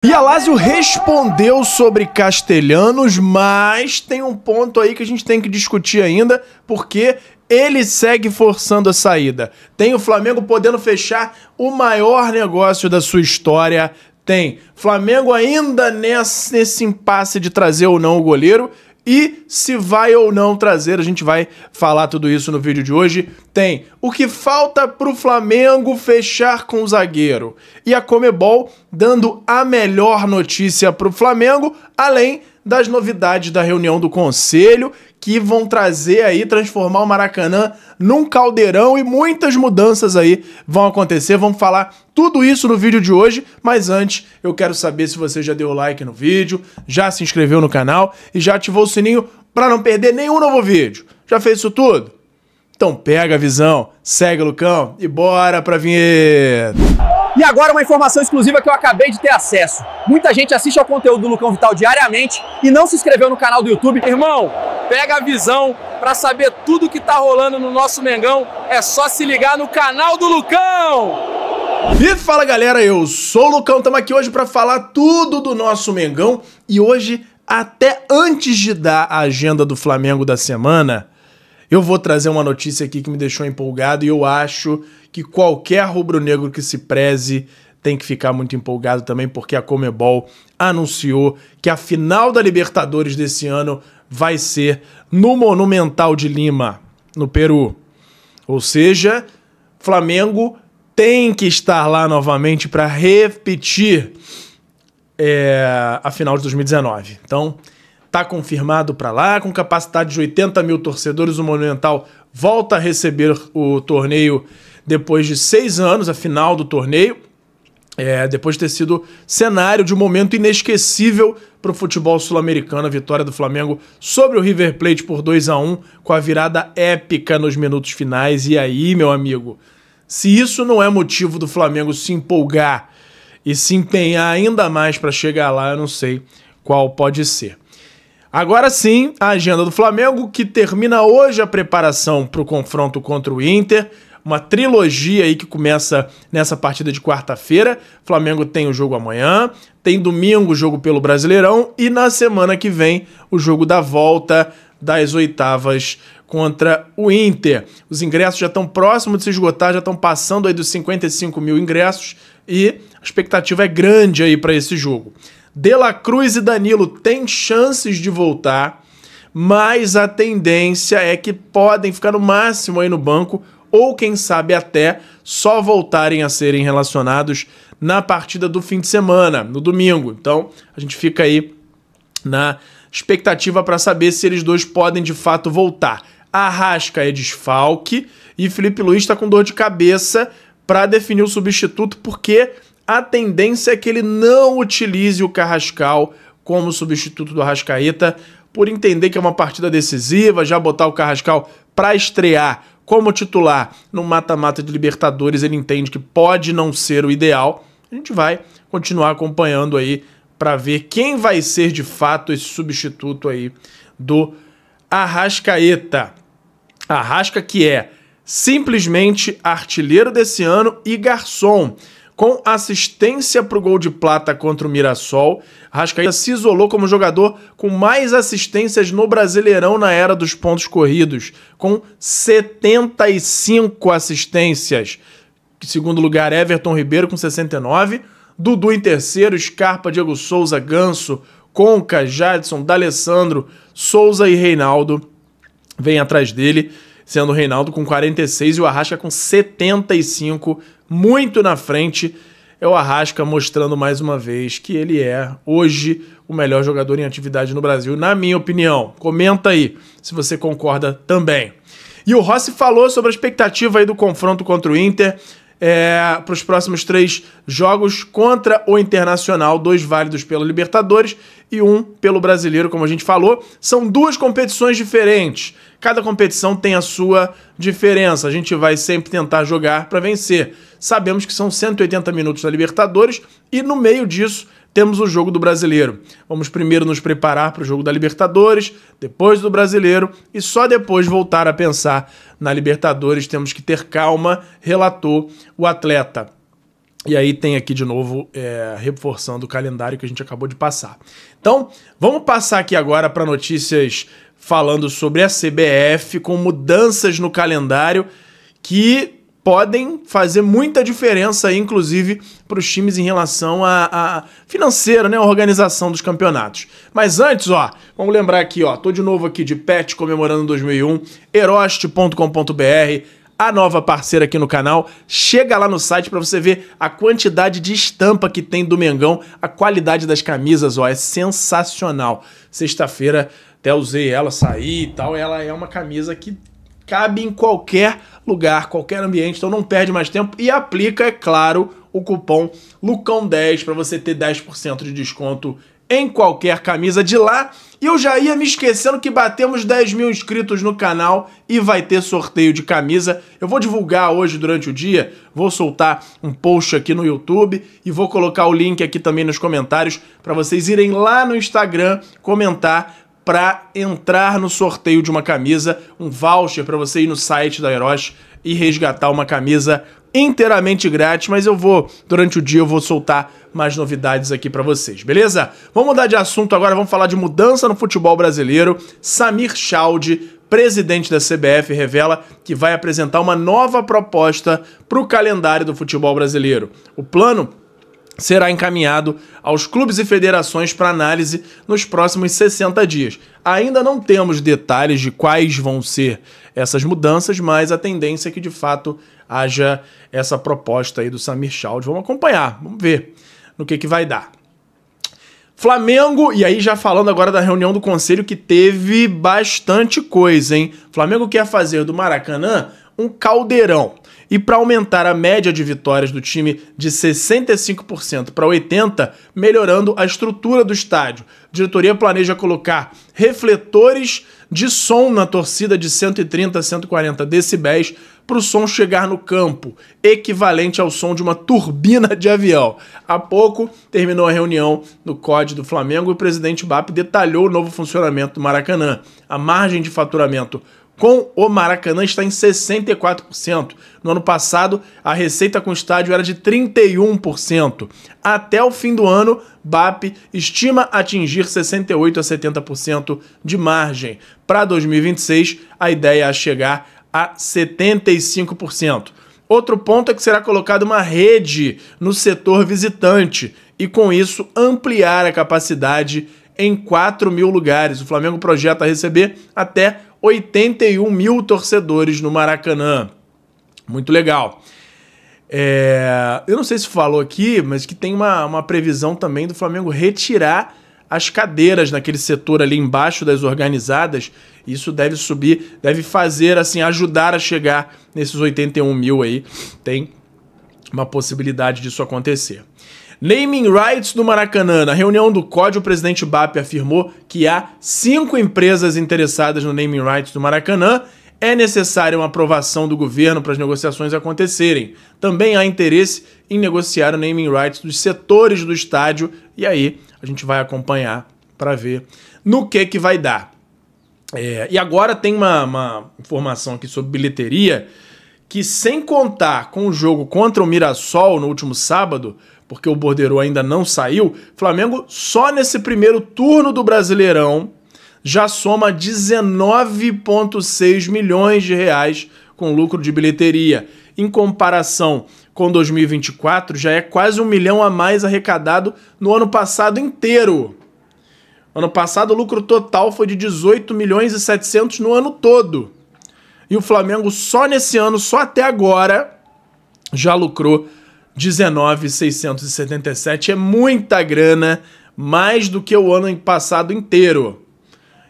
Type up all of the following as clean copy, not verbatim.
E a Lazio respondeu sobre Castellanos, mas tem um ponto aí que a gente tem que discutir ainda, porque ele segue forçando a saída. Tem o Flamengo podendo fechar o maior negócio da sua história. Tem Flamengo ainda nesse impasse de trazer ou não o goleiro. E se vai ou não trazer, a gente vai falar tudo isso no vídeo de hoje. Tem o que falta pro Flamengo fechar com o zagueiro. E a Conmebol dando a melhor notícia pro Flamengo, além das novidades da reunião do Conselho, que vão trazer aí, transformar o Maracanã num caldeirão, e muitas mudanças aí vão acontecer. Vamos falar tudo isso no vídeo de hoje, mas antes eu quero saber se você já deu like no vídeo, já se inscreveu no canal e já ativou o sininho para não perder nenhum novo vídeo. Já fez isso tudo? Então pega a visão, segue o Lucão e bora pra vinheta! E agora uma informação exclusiva que eu acabei de ter acesso. Muita gente assiste ao conteúdo do Lucão Vital diariamente e não se inscreveu no canal do YouTube. Irmão, pega a visão para saber tudo que tá rolando no nosso Mengão. É só se ligar no canal do Lucão! E fala galera, eu sou o Lucão, estamos aqui hoje para falar tudo do nosso Mengão. E hoje, até antes de dar a agenda do Flamengo da semana, eu vou trazer uma notícia aqui que me deixou empolgado e eu acho que qualquer rubro-negro que se preze tem que ficar muito empolgado também, porque a Conmebol anunciou que a final da Libertadores desse ano vai ser no Monumental de Lima, no Peru. Ou seja, Flamengo tem que estar lá novamente para repetir a final de 2019. Então, tá confirmado para lá, com capacidade de 80 mil torcedores, o Monumental volta a receber o torneio depois de 6 anos, a final do torneio, depois de ter sido cenário de um momento inesquecível para o futebol sul-americano, a vitória do Flamengo sobre o River Plate por 2-1, com a virada épica nos minutos finais. E aí, meu amigo, se isso não é motivo do Flamengo se empolgar e se empenhar ainda mais para chegar lá, eu não sei qual pode ser. Agora sim, a agenda do Flamengo, que termina hoje a preparação para o confronto contra o Inter, uma trilogia aí que começa nessa partida de quarta-feira. Flamengo tem o jogo amanhã, tem domingo o jogo pelo Brasileirão e na semana que vem o jogo da volta das oitavas contra o Inter. Os ingressos já estão próximos de se esgotar, já estão passando aí dos 55 mil ingressos e a expectativa é grande aí para esse jogo. De La Cruz e Danilo têm chances de voltar, mas a tendência é que podem ficar no máximo aí no banco ou quem sabe até só voltarem a serem relacionados na partida do fim de semana, no domingo. Então a gente fica aí na expectativa para saber se eles dois podem de fato voltar. Arrasca é desfalque e Felipe Luiz está com dor de cabeça para definir o substituto, porque a tendência é que ele não utilize o Carrascal como substituto do Arrascaeta, por entender que é uma partida decisiva, já botar o Carrascal para estrear como titular no mata-mata de Libertadores, ele entende que pode não ser o ideal. A gente vai continuar acompanhando aí para ver quem vai ser de fato esse substituto aí do Arrascaeta. Arrasca que é simplesmente artilheiro desse ano e garçom, com assistência para o gol de prata contra o Mirassol. Arrascaeta se isolou como jogador com mais assistências no Brasileirão na era dos pontos corridos, com 75 assistências. Em segundo lugar, Everton Ribeiro com 69, Dudu em terceiro, Scarpa, Diego Souza, Ganso, Conca, Jadson, D'Alessandro, Souza e Reinaldo vem atrás dele, sendo o Reinaldo com 46 e o Arrasca com 75, muito na frente. É o Arrasca mostrando mais uma vez que ele é, hoje, o melhor jogador em atividade no Brasil, na minha opinião. Comenta aí se você concorda também. E o Rossi falou sobre a expectativa aí do confronto contra o Inter para os próximos 3 jogos contra o Internacional, 2 válidos pela Libertadores e 1 pelo Brasileiro, como a gente falou. São 2 competições diferentes. Cada competição tem a sua diferença. A gente vai sempre tentar jogar para vencer. Sabemos que são 180 minutos da Libertadores e no meio disso temos o jogo do Brasileiro. Vamos primeiro nos preparar para o jogo da Libertadores, depois do Brasileiro e só depois voltar a pensar na Libertadores. Temos que ter calma, relatou o atleta. E aí tem aqui de novo, reforçando o calendário que a gente acabou de passar. Então, vamos passar aqui agora para notícias falando sobre a CBF, com mudanças no calendário que podem fazer muita diferença aí, inclusive para os times em relação a financeira, né, a organização dos campeonatos. Mas antes, ó, vamos lembrar aqui, ó, tô de novo aqui de pet comemorando 2001, eroste.com.br, a nova parceira aqui no canal. Chega lá no site para você ver a quantidade de estampa que tem do Mengão, a qualidade das camisas, ó, é sensacional. Sexta-feira até usei ela, saí e tal, ela é uma camisa que cabe em qualquer lugar, qualquer ambiente, então não perde mais tempo e aplica, é claro, o cupom LUCÃO10 para você ter 10% de desconto em qualquer camisa de lá. E eu já ia me esquecendo que batemos 10 mil inscritos no canal e vai ter sorteio de camisa. Eu vou divulgar hoje durante o dia, vou soltar um post aqui no YouTube e vou colocar o link aqui também nos comentários para vocês irem lá no Instagram comentar para entrar no sorteio de uma camisa, um voucher para você ir no site da Eroste e resgatar uma camisa inteiramente grátis, mas durante o dia eu vou soltar mais novidades aqui para vocês, beleza? Vamos mudar de assunto agora, vamos falar de mudança no futebol brasileiro. Samir Chaldi, presidente da CBF, revela que vai apresentar uma nova proposta para o calendário do futebol brasileiro. O plano será encaminhado aos clubes e federações para análise nos próximos 60 dias. Ainda não temos detalhes de quais vão ser essas mudanças, mas a tendência é que de fato haja essa proposta aí do Samir Chaldi. Vamos acompanhar, vamos ver no que vai dar. Flamengo, e aí já falando agora da reunião do Conselho, que teve bastante coisa, hein? Flamengo quer fazer do Maracanã um caldeirão. E para aumentar a média de vitórias do time de 65% para 80%, melhorando a estrutura do estádio. A diretoria planeja colocar refletores de som na torcida de 130 a 140 decibéis para o som chegar no campo, equivalente ao som de uma turbina de avião. Há pouco terminou a reunião no COD do Flamengo e o presidente BAP detalhou o novo funcionamento do Maracanã. A margem de faturamento com o Maracanã está em 64%. No ano passado, a receita com o estádio era de 31%. Até o fim do ano, BAP estima atingir 68% a 70% de margem. Para 2026, a ideia é chegar a 75%. Outro ponto é que será colocada uma rede no setor visitante e, com isso, ampliar a capacidade em 4 mil lugares. O Flamengo projeta receber até 81 mil torcedores no Maracanã. Muito legal. Eu não sei se falou aqui, mas que tem uma previsão também do Flamengo retirar as cadeiras naquele setor ali embaixo das organizadas. Isso deve subir, deve fazer, assim, ajudar a chegar nesses 81 mil aí. Tem uma possibilidade disso acontecer. Naming rights do Maracanã. Na reunião do COD, o presidente BAP afirmou que há 5 empresas interessadas no naming rights do Maracanã. É necessária uma aprovação do governo para as negociações acontecerem. Também há interesse em negociar o naming rights dos setores do estádio. E aí a gente vai acompanhar para ver no que vai dar. E agora tem uma informação aqui sobre bilheteria, que sem contar com o jogo contra o Mirassol no último sábado, porque o borderô ainda não saiu, Flamengo só nesse primeiro turno do Brasileirão já soma 19,6 milhões de reais com lucro de bilheteria. Em comparação com 2024, já é quase 1 milhão a mais arrecadado no ano passado inteiro. Ano passado o lucro total foi de 18 milhões e 700 no ano todo. E o Flamengo só nesse ano, só até agora, já lucrou 19.677. É muita grana, mais do que o ano passado inteiro.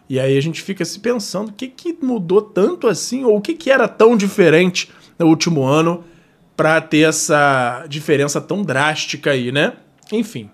E aí a gente fica se pensando, o que mudou tanto assim, ou o que era tão diferente no último ano para ter essa diferença tão drástica aí, né? Enfim.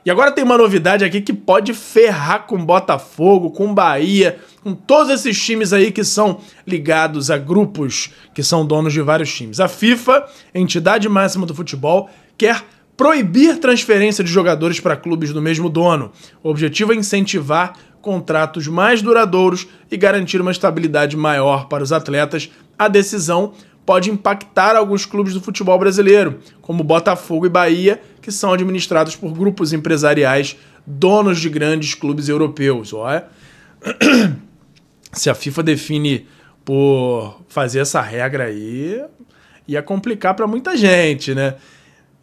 E agora tem uma novidade aqui que pode ferrar com Botafogo, com Bahia, com todos esses times aí que são ligados a grupos que são donos de vários times. A FIFA, entidade máxima do futebol, quer proibir transferência de jogadores para clubes do mesmo dono. O objetivo é incentivar contratos mais duradouros e garantir uma estabilidade maior para os atletas. A decisão pode impactar alguns clubes do futebol brasileiro, como Botafogo e Bahia, que são administrados por grupos empresariais, donos de grandes clubes europeus. Olha, se a FIFA define por fazer essa regra aí, ia complicar para muita gente, né?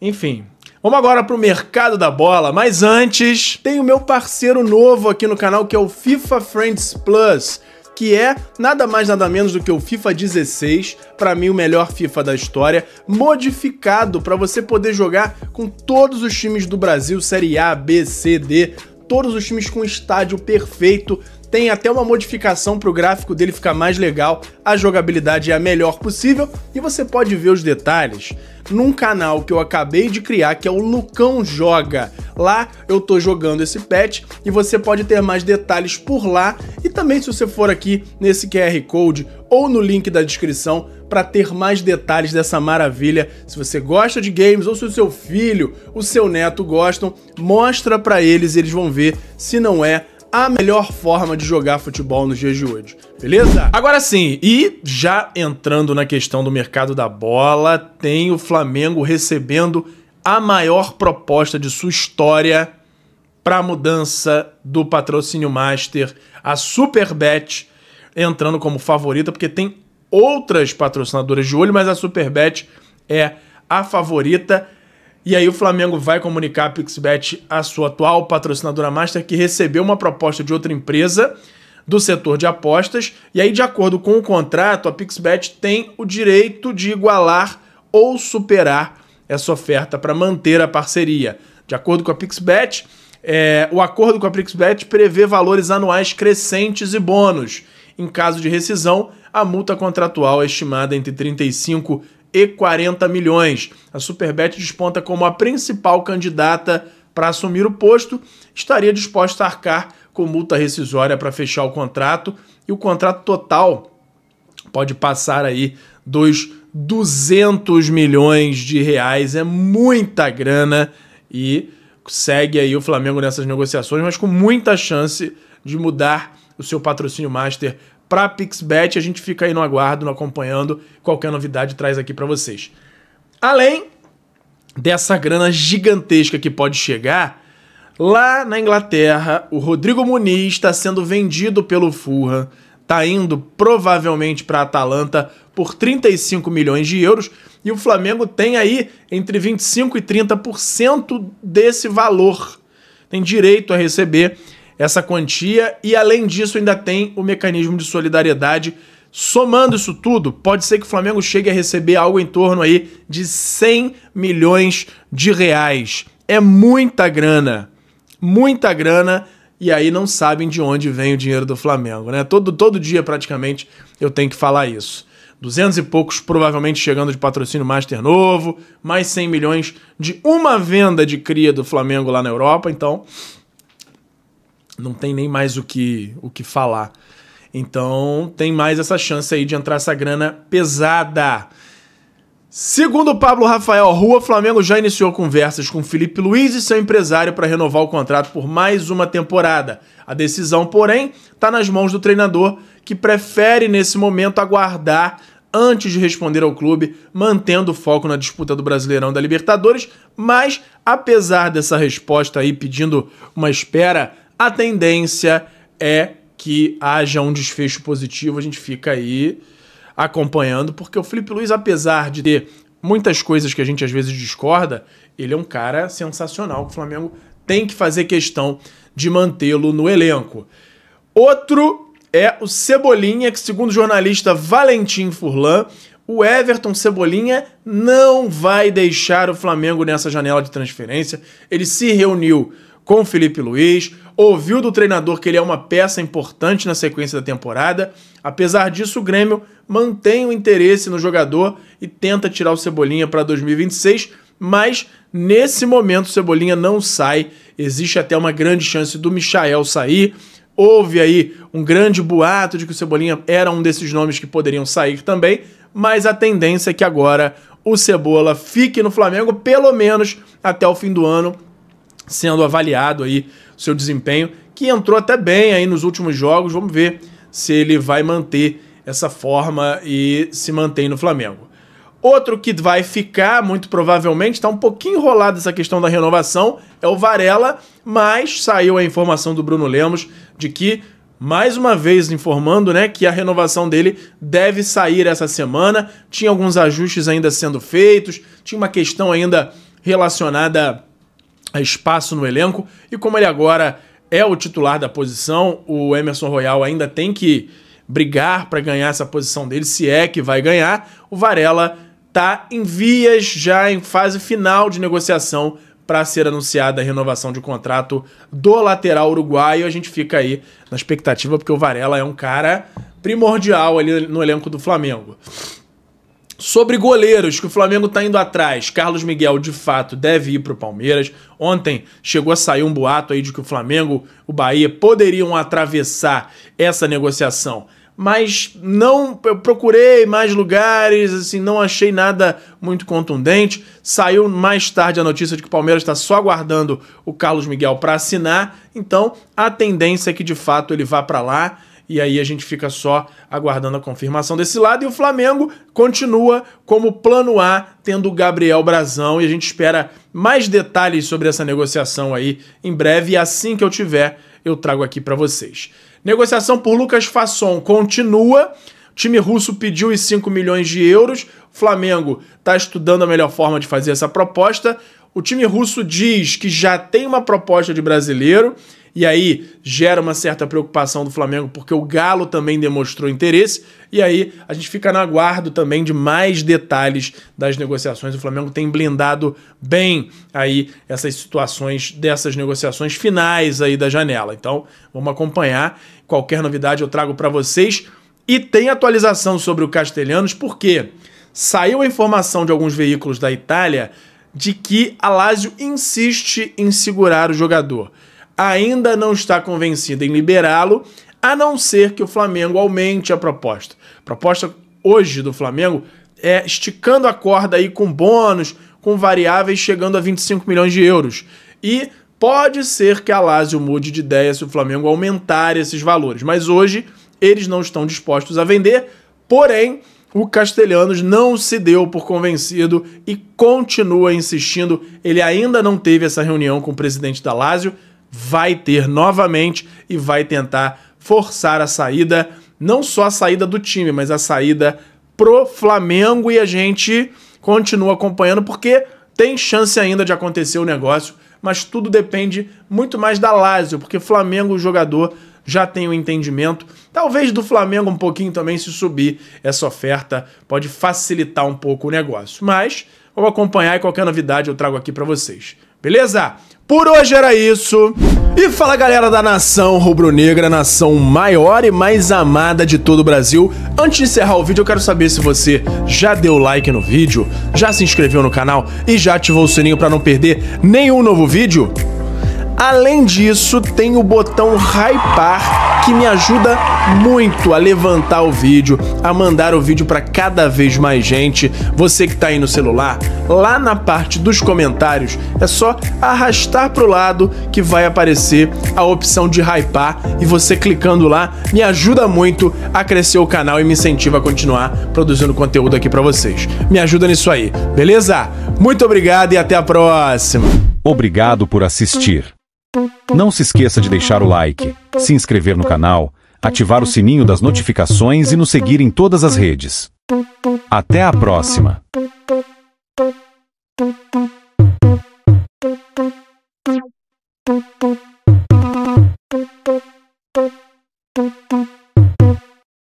Enfim, vamos agora para o mercado da bola, mas antes tem o meu parceiro novo aqui no canal, que é o FIFA Friends Plus, que é nada mais nada menos do que o FIFA 16, para mim o melhor FIFA da história, modificado para você poder jogar com todos os times do Brasil, Série A, B, C, D, todos os times com estádio perfeito. Tem até uma modificação para o gráfico dele ficar mais legal, a jogabilidade é a melhor possível e você pode ver os detalhes num canal que eu acabei de criar, que é o Lucão Joga. Lá eu tô jogando esse patch e você pode ter mais detalhes por lá e também se você for aqui nesse QR Code ou no link da descrição para ter mais detalhes dessa maravilha. Se você gosta de games ou se o seu filho, o seu neto gostam, mostra para eles e eles vão ver se não é a melhor forma de jogar futebol nos dias de hoje, beleza? Agora sim, e já entrando na questão do mercado da bola, tem o Flamengo recebendo a maior proposta de sua história para a mudança do patrocínio master, a Superbet entrando como favorita, porque tem outras patrocinadoras de olho, mas a Superbet é a favorita. E aí o Flamengo vai comunicar a Pixbet, a sua atual patrocinadora master, que recebeu uma proposta de outra empresa do setor de apostas. E aí, de acordo com o contrato, a Pixbet tem o direito de igualar ou superar essa oferta para manter a parceria. De acordo com a Pixbet, o acordo com a Pixbet prevê valores anuais crescentes e bônus. Em caso de rescisão, a multa contratual é estimada entre 35 e 40 milhões. A Superbet desponta como a principal candidata para assumir o posto, estaria disposta a arcar com multa rescisória para fechar o contrato, e o contrato total pode passar aí dos 200 milhões de reais, é muita grana, e segue aí o Flamengo nessas negociações, mas com muita chance de mudar o seu patrocínio master para a Pixbet. A gente fica aí no aguardo, acompanhando, qualquer novidade traz aqui para vocês. Além dessa grana gigantesca que pode chegar, lá na Inglaterra, o Rodrigo Muniz está sendo vendido pelo Fulham, está indo provavelmente para a Atalanta por 35 milhões de euros, e o Flamengo tem aí entre 25% e 30% desse valor. Tem direito a receber essa quantia, e além disso ainda tem o mecanismo de solidariedade. Somando isso tudo, pode ser que o Flamengo chegue a receber algo em torno aí de 100 milhões de reais. É muita grana, e aí não sabem de onde vem o dinheiro do Flamengo, né? Todo dia praticamente eu tenho que falar isso. 200 e poucos provavelmente chegando de patrocínio master novo, mais 100 milhões de uma venda de cria do Flamengo lá na Europa, então não tem nem mais o que falar. Então tem mais essa chance aí de entrar essa grana pesada. Segundo o Pablo Rafael Rua, o Flamengo já iniciou conversas com Felipe Luiz e seu empresário para renovar o contrato por mais uma temporada. A decisão, porém, está nas mãos do treinador, que prefere nesse momento aguardar antes de responder ao clube, mantendo o foco na disputa do Brasileirão da Libertadores. Mas, apesar dessa resposta aí pedindo uma espera, a tendência é que haja um desfecho positivo. A gente fica aí acompanhando, porque o Felipe Luiz, apesar de ter muitas coisas que a gente às vezes discorda, ele é um cara sensacional, que o Flamengo tem que fazer questão de mantê-lo no elenco. Outro é o Cebolinha, que segundo o jornalista Valentim Furlan, o Everton Cebolinha não vai deixar o Flamengo nessa janela de transferência. Ele se reuniu com o Felipe Luiz, ouviu do treinador que ele é uma peça importante na sequência da temporada. Apesar disso, o Grêmio mantém o interesse no jogador e tenta tirar o Cebolinha para 2026, mas nesse momento o Cebolinha não sai. Existe até uma grande chance do Michael sair. Houve aí um grande boato de que o Cebolinha era um desses nomes que poderiam sair também, mas a tendência é que agora o Cebola fique no Flamengo, pelo menos até o fim do ano, sendo avaliado aí o seu desempenho, que entrou até bem aí nos últimos jogos. Vamos ver se ele vai manter essa forma e se mantém no Flamengo. Outro que vai ficar, muito provavelmente, está um pouquinho enrolado essa questão da renovação, é o Varela, mas saiu a informação do Bruno Lemos de que, mais uma vez informando, né, que a renovação dele deve sair essa semana. Tinha alguns ajustes ainda sendo feitos, tinha uma questão ainda relacionada a espaço no elenco, e como ele agora é o titular da posição, o Emerson Royal ainda tem que brigar para ganhar essa posição dele, se é que vai ganhar. O Varela está em vias, já em fase final de negociação para ser anunciada a renovação de contrato do lateral uruguaio. A gente fica aí na expectativa, porque o Varela é um cara primordial ali no elenco do Flamengo. Sobre goleiros que o Flamengo está indo atrás, Carlos Miguel de fato deve ir para o Palmeiras. Ontem chegou a sair um boato aí de que o Flamengo, o Bahia poderiam atravessar essa negociação, mas não, eu procurei mais lugares, assim, não achei nada muito contundente. Saiu mais tarde a notícia de que o Palmeiras está só aguardando o Carlos Miguel para assinar, então a tendência é que de fato ele vá para lá, e aí a gente fica só aguardando a confirmação desse lado, e o Flamengo continua como plano A, tendo o Gabriel Brazão, e a gente espera mais detalhes sobre essa negociação aí em breve, e assim que eu tiver, eu trago aqui para vocês. Negociação por Lucas Fasson continua. O time russo pediu os 5 milhões de euros. O Flamengo está estudando a melhor forma de fazer essa proposta. O time russo diz que já tem uma proposta de brasileiro, e aí gera uma certa preocupação do Flamengo, porque o Galo também demonstrou interesse, e aí a gente fica no aguardo também de mais detalhes das negociações. O Flamengo tem blindado bem aí essas situações dessas negociações finais aí da janela. Então vamos acompanhar, qualquer novidade eu trago para vocês. E tem atualização sobre o Castellanos, porque saiu a informação de alguns veículos da Itália de que a Lazio insiste em segurar o jogador. Ainda não está convencida em liberá-lo, a não ser que o Flamengo aumente a proposta. A proposta hoje do Flamengo é esticando a corda aí com bônus, com variáveis chegando a 25 milhões de euros. E pode ser que a Lazio mude de ideia se o Flamengo aumentar esses valores. Mas hoje eles não estão dispostos a vender, porém o Castellanos não se deu por convencido e continua insistindo. Ele ainda não teve essa reunião com o presidente da Lazio, vai ter novamente e vai tentar forçar a saída, não só a saída do time, mas a saída pro Flamengo, e a gente continua acompanhando porque tem chance ainda de acontecer o negócio, mas tudo depende muito mais da Lazio, porque Flamengo, o jogador, já tem o entendimento, talvez do Flamengo um pouquinho também, se subir essa oferta, pode facilitar um pouco o negócio, mas vamos acompanhar e qualquer novidade eu trago aqui pra vocês, beleza? Por hoje era isso. E fala, galera da nação rubro-negra, nação maior e mais amada de todo o Brasil. Antes de encerrar o vídeo, eu quero saber se você já deu like no vídeo, já se inscreveu no canal e já ativou o sininho para não perder nenhum novo vídeo. Além disso, tem o botão hypar, que me ajuda muito a levantar o vídeo, a mandar o vídeo para cada vez mais gente. Você que tá aí no celular, lá na parte dos comentários, é só arrastar pro lado que vai aparecer a opção de hypar, e você clicando lá me ajuda muito a crescer o canal e me incentiva a continuar produzindo conteúdo aqui para vocês. Me ajuda nisso aí, beleza? Muito obrigado e até a próxima. Obrigado por assistir. Não se esqueça de deixar o like, se inscrever no canal, ativar o sininho das notificações e nos seguir em todas as redes. Até a próxima!